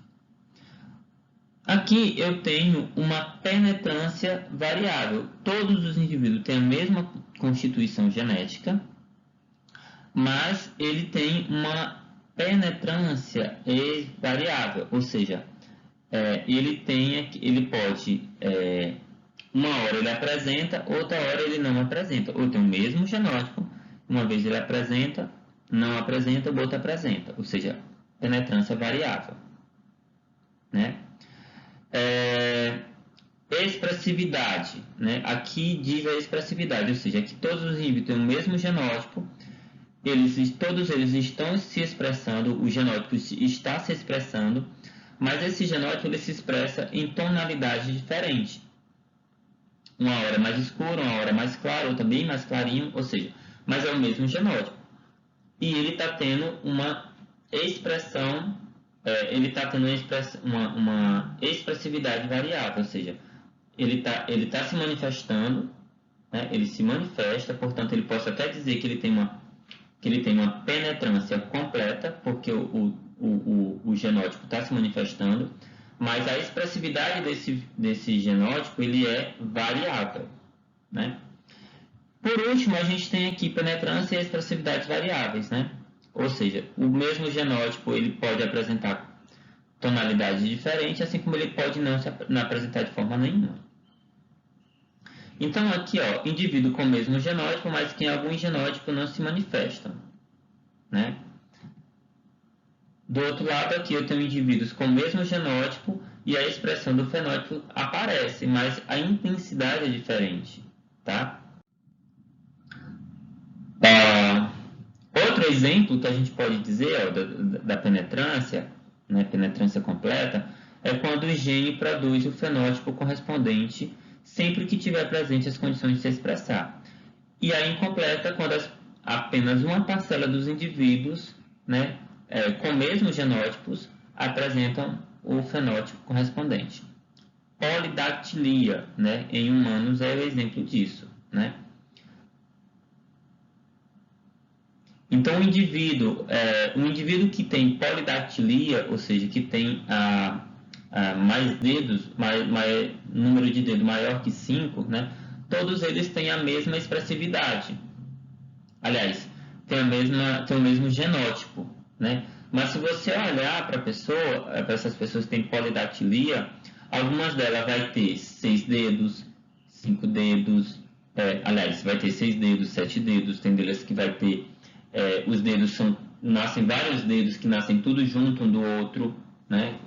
Aqui eu tenho uma penetrância variável. Todos os indivíduos têm a mesma constituição genética, mas ele tem uma penetrância variável, ou seja, ele pode, uma hora ele apresenta, outra hora ele não apresenta, ou tem o mesmo genótipo, uma vez ele apresenta, não apresenta, outra apresenta, ou seja, penetrância variável, né? Expressividade, né? Aqui diz a expressividade, ou seja, que todos os indivíduos têm o mesmo genótipo, todos eles estão se expressando, o genótipo está se expressando, mas esse genótipo ele se expressa em tonalidades diferentes. Uma hora mais escuro, uma hora mais claro, outra bem mais clarinho, ou seja, mas é o mesmo genótipo. E ele está tendo uma expressão, ele está tendo uma expressividade variável, ou seja, ele tá se manifestando, né? Ele se manifesta, portanto, ele pode até dizer que ele tem uma penetrância completa, porque o genótipo está se manifestando, mas a expressividade desse genótipo ele é variável, né? Por último, a gente tem aqui penetrância e expressividade variáveis, né? Ou seja, o mesmo genótipo ele pode apresentar tonalidades diferentes, assim como ele pode não apresentar de forma nenhuma. Então, aqui, ó, indivíduo com o mesmo genótipo, mas que em alguns genótipos não se manifestam, né? Do outro lado, aqui eu tenho indivíduos com o mesmo genótipo e a expressão do fenótipo aparece, mas a intensidade é diferente, tá? Outro exemplo que a gente pode dizer, ó, da penetrância, né, penetrância completa, é quando o gene produz o fenótipo correspondente sempre que tiver presente as condições de se expressar. E a incompleta quando apenas uma parcela dos indivíduos, né, com mesmos genótipos apresentam o fenótipo correspondente. Polidactilia, né, em humanos é o exemplo disso, né? Então, um indivíduo que tem polidactilia, ou seja, que tem mais dedos, número de dedos maior que 5, né? Todos eles têm a mesma expressividade. Aliás, tem o mesmo genótipo, né? Mas se você olhar para essas pessoas que têm polidactilia, algumas delas vai ter 6 dedos, 5 dedos, aliás, vai ter 6 dedos, 7 dedos, tem delas que vai ter os dedos nascem vários dedos que nascem tudo junto um do outro, né?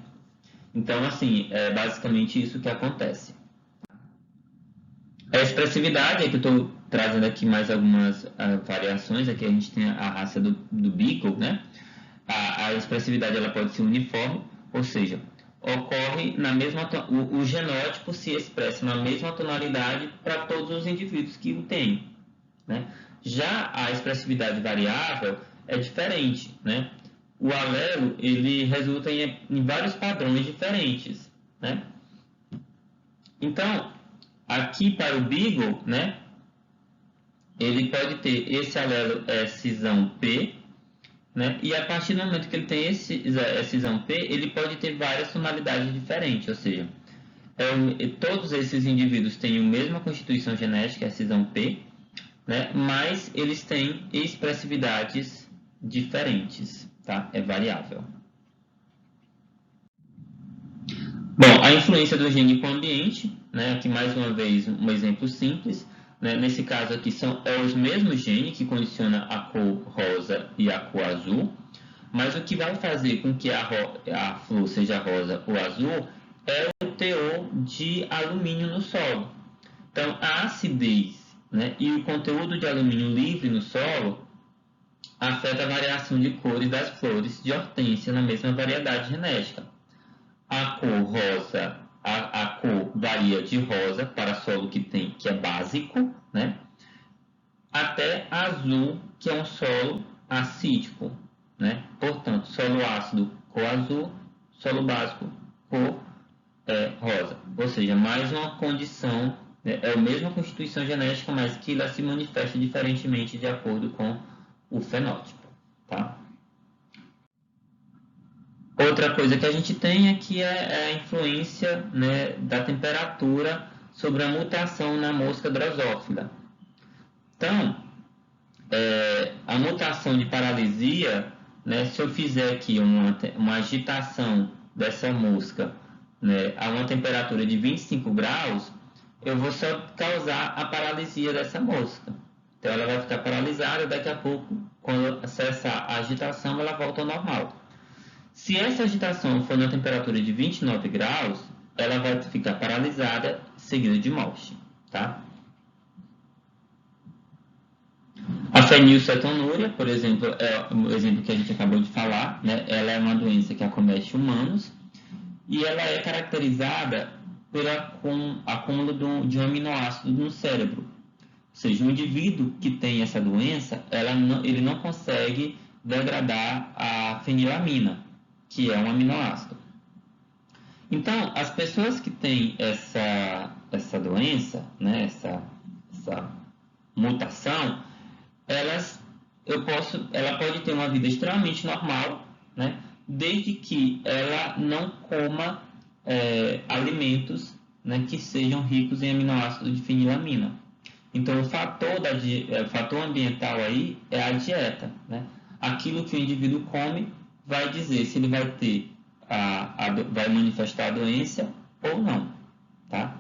Então, assim, é basicamente isso que acontece. A expressividade, é que eu estou trazendo aqui mais algumas variações. Aqui a gente tem a raça do Beagle, né? A expressividade ela pode ser uniforme, ou seja, ocorre na mesma o genótipo se expressa na mesma tonalidade para todos os indivíduos que o têm, né? Já a expressividade variável é diferente, né? O alelo ele resulta em vários padrões diferentes, né? Então, aqui para o Beagle, né? Ele pode ter esse alelo cisão P, né? E a partir do momento que ele tem esse cisão P, ele pode ter várias tonalidades diferentes, ou seja, todos esses indivíduos têm a mesma constituição genética, a cisão P, né? Mas eles têm expressividades diferentes, tá? É variável. Bom, a influência do gene com o ambiente, né? Aqui mais uma vez um exemplo simples, né? Nesse caso aqui é os mesmos genes que condiciona a cor rosa e a cor azul, mas o que vai fazer com que a flor seja rosa ou azul é o teor de alumínio no solo. Então, a acidez, né, e o conteúdo de alumínio livre no solo afeta a variação de cores das flores de hortênsia na mesma variedade genética. A cor rosa, a cor varia de rosa para solo que é básico, né, até azul, que é um solo acídico, né? Portanto, solo ácido, cor azul, solo básico, cor rosa. Ou seja, mais uma condição, né? É a mesma constituição genética, mas que ela se manifesta diferentemente de acordo com o fenótipo, tá? Outra coisa que a gente tem aqui é a influência, né, da temperatura sobre a mutação na mosca drosófila. Então, a mutação de paralisia, né, se eu fizer aqui uma agitação dessa mosca, né, a uma temperatura de 25 graus, eu vou só causar a paralisia dessa mosca. Então ela vai ficar paralisada, daqui a pouco, quando cessar a agitação, ela volta ao normal. Se essa agitação for na temperatura de 29 graus, ela vai ficar paralisada, seguida de morte, tá? A fenilcetonúria, por exemplo, é o exemplo que a gente acabou de falar, né? Ela é uma doença que acomete humanos e ela é caracterizada pelo acúmulo de um aminoácido no cérebro. Ou seja, o indivíduo que tem essa doença, ele não consegue degradar a fenilamina, que é um aminoácido. Então, as pessoas que têm essa doença, né, essa mutação, ela pode ter uma vida extremamente normal, né, desde que ela não coma alimentos, né, que sejam ricos em aminoácidos de fenilamina. Então, o fator ambiental aí é a dieta, né? Aquilo que o indivíduo come vai dizer se ele vai ter vai manifestar a doença ou não, tá?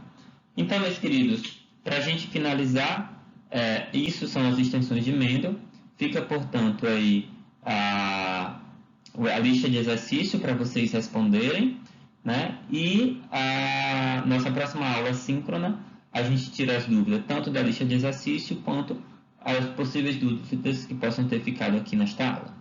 Então, meus queridos, para a gente finalizar, isso são as extensões de Mendel. Fica, portanto, aí a lista de exercício para vocês responderem, né? E a nossa próxima aula síncrona, a gente tira as dúvidas tanto da lista de exercício quanto as possíveis dúvidas que possam ter ficado aqui nesta aula.